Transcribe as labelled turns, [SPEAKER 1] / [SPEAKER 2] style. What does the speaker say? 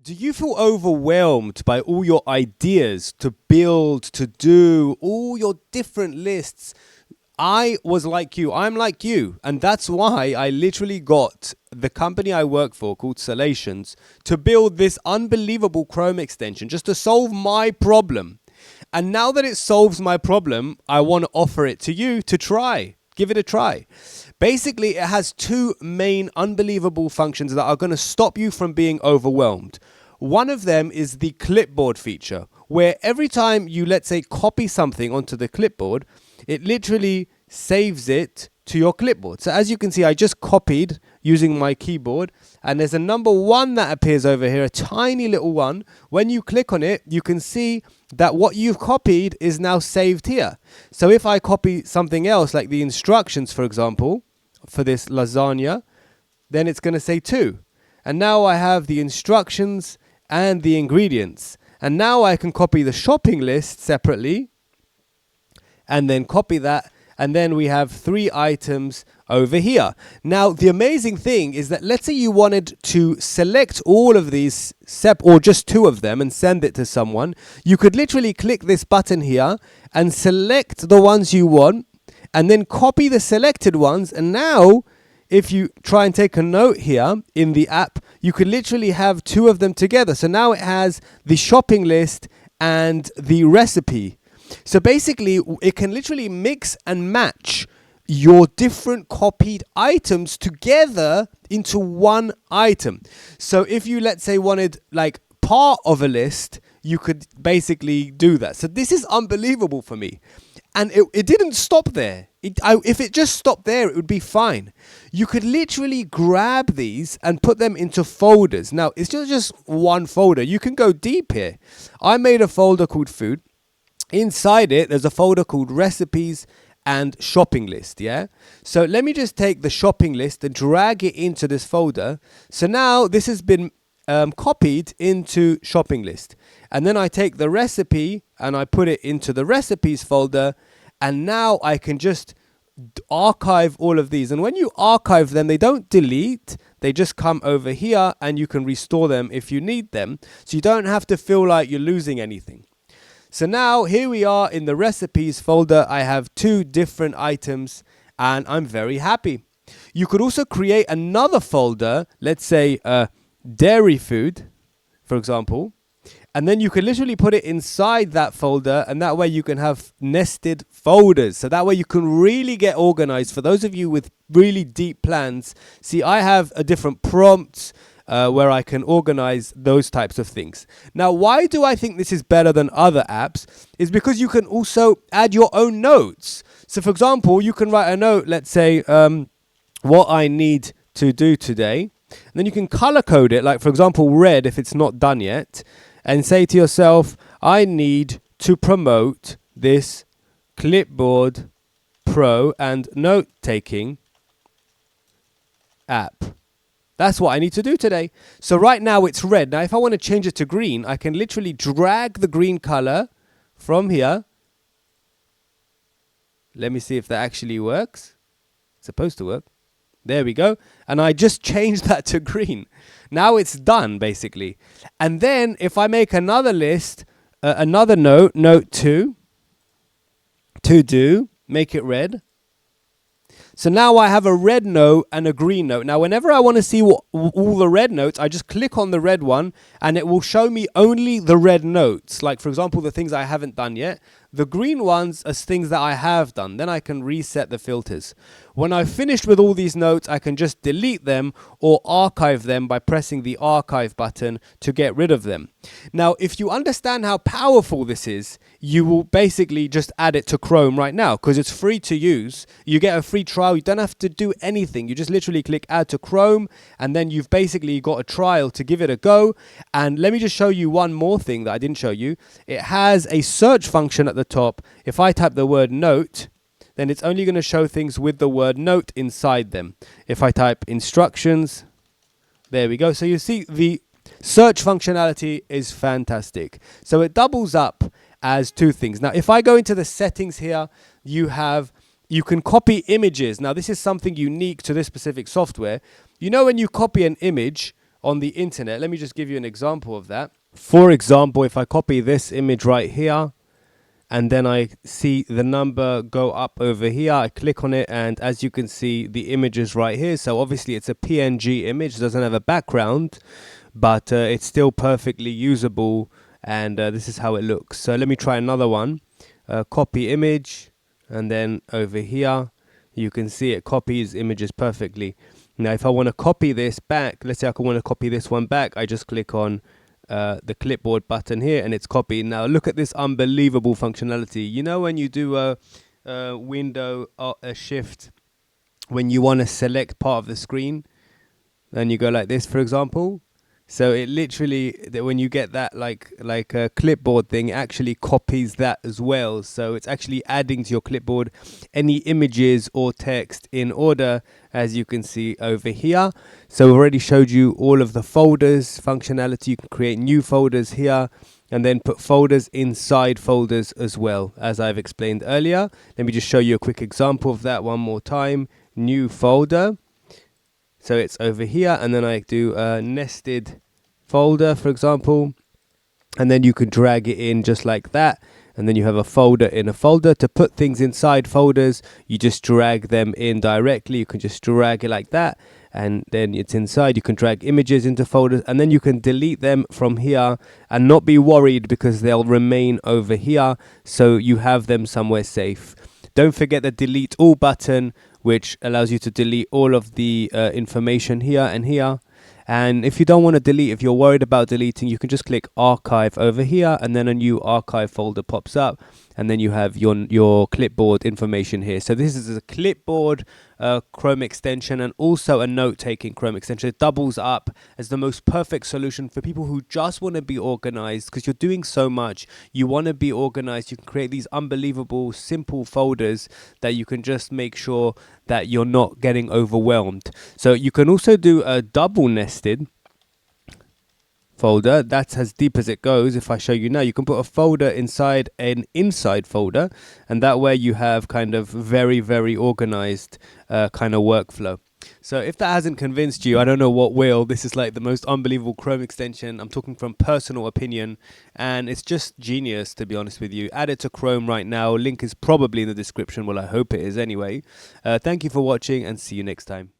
[SPEAKER 1] Do you feel overwhelmed by all your ideas to build, to do, all your different lists? I was like you. I'm like you. And that's why I literally got the company I work for called Salations to build this unbelievable Chrome extension just to solve my problem. And now that it solves my problem, I want to offer it to you to try. Give it a try. Basically, it has two main unbelievable functions that are going to stop you from being overwhelmed. One of them is the clipboard feature, where every time you, let's say, copy something onto the clipboard, it literally saves it to your clipboard. So as you can see, I just copied using my keyboard, and there's a number 1 that appears over here, a tiny little one. When you click on it, you can see that what you've copied is now saved here. So if I copy something else, like the instructions, for example, for this lasagna, then it's going to say 2. And now I have the instructions and the ingredients. And now I can copy the shopping list separately and then copy that. And then we have 3 items over here. Now, the amazing thing is that let's say you wanted to select all of these or just 2 of them and send it to someone. You could literally click this button here and select the ones you want and then copy the selected ones. And now, if you try and take a note here in the app, you could literally have 2 of them together. So now it has the shopping list and the recipe. So basically, it can literally mix and match your different copied items together into one item. So if you, let's say, wanted like part of a list, you could basically do that. So this is unbelievable for me. And it didn't stop there. If it just stopped there, it would be fine. You could literally grab these and put them into folders. Now, it's just one folder. You can go deep here. I made a folder called food. Inside it, there's a folder called recipes and shopping list, yeah? So let me just take the shopping list and drag it into this folder. So now this has been copied into shopping list. And then I take the recipe and I put it into the recipes folder. And now I can just archive all of these. And when you archive them, they don't delete. They just come over here and you can restore them if you need them. So you don't have to feel like you're losing anything. So now here we are in the recipes folder. I have 2 different items and I'm very happy. You could also create another folder, let's say dairy food, for example, and then you can literally put it inside that folder, and that way you can have nested folders. So that way you can really get organized. For those of you with really deep plans, see, I have a different prompts where I can organize those types of things. Now, why do I think this is better than other apps? Is because you can also add your own notes. So for example, you can write a note, let's say, what I need to do today. And then you can color code it, like for example, red if it's not done yet, and say to yourself, I need to promote this Clipboard Pro and note-taking app. That's what I need to do today. So right now it's red. Now if I want to change it to green, I can literally drag the green color from here. Let me see if that actually works. It's supposed to work. There we go. And I just changed that to green. Now it's done, basically. And then if I make another list, another note, note 2, to do, make it red. So now I have a red note and a green note. Now, whenever I want to see all the red notes, I just click on the red one and it will show me only the red notes. Like, for example, the things I haven't done yet. The green ones are things that I have done. Then I can reset the filters. When I've finished with all these notes, I can just delete them or archive them by pressing the archive button to get rid of them. Now, if you understand how powerful this is, you will basically just add it to Chrome right now because it's free to use. You get a free trial. You don't have to do anything. You just literally click add to Chrome and then you've basically got a trial to give it a go. And let me just show you one more thing that I didn't show you. It has a search function at the top. If I type the word note, then it's only going to show things with the word note inside them. If I type instructions, there we go. So you see the search functionality is fantastic. So it doubles up as 2 things. Now, if I go into the settings here, you can copy images. Now, this is something unique to this specific software. You know, when you copy an image on the internet. Let me just give you an example of that. For example, if I copy this image right here, and then I see the number go up over here, I click on it, and as you can see, the image is right here. So obviously it's a PNG image, doesn't have a background, but it's still perfectly usable, and this is how it looks. So let me try another one. Copy image, and then over here you can see it copies images perfectly. Now if I want to copy this back, let's say I want to copy this one back, I just click on the clipboard button here, and it's copied. Now look at this unbelievable functionality. You know when you do a window a shift, when you want to select part of the screen, and you go like this, for example. So it literally, when you get that like a clipboard thing, it actually copies that as well. So it's actually adding to your clipboard any images or text in order, as you can see over here. So we already showed you all of the folders functionality. You can create new folders here and then put folders inside folders as well, as I've explained earlier. Let me just show you a quick example of that one more time. New folder. So it's over here, and then I do a nested folder, for example, and then you can drag it in just like that, and then you have a folder in a folder. To put things inside folders, you just drag them in directly. You can just drag it like that, and then it's inside. You can drag images into folders, and then you can delete them from here and not be worried because they'll remain over here, so you have them somewhere safe. Don't forget the delete all button, which allows you to delete all of the information here and here. And if you don't want to delete, if you're worried about deleting, you can just click archive over here, and then a new archive folder pops up, and then you have your clipboard information here. So this is a clipboard Chrome extension, and also a note-taking Chrome extension. It doubles up as the most perfect solution for people who just want to be organized, because you're doing so much. You want to be organized. You can create these unbelievable simple folders that you can just make sure that you're not getting overwhelmed. So you can also do a double nested folder. That's as deep as it goes. If I show you now, you can put a folder inside an inside folder, and that way you have kind of very, very organized kind of workflow. So if that hasn't convinced you, I don't know what will. This is like the most unbelievable Chrome extension. I'm talking from personal opinion, and it's just genius, to be honest with you. Add it to Chrome right now. Link is probably in the description. Well, I hope it is anyway. Thank you for watching, and see you next time.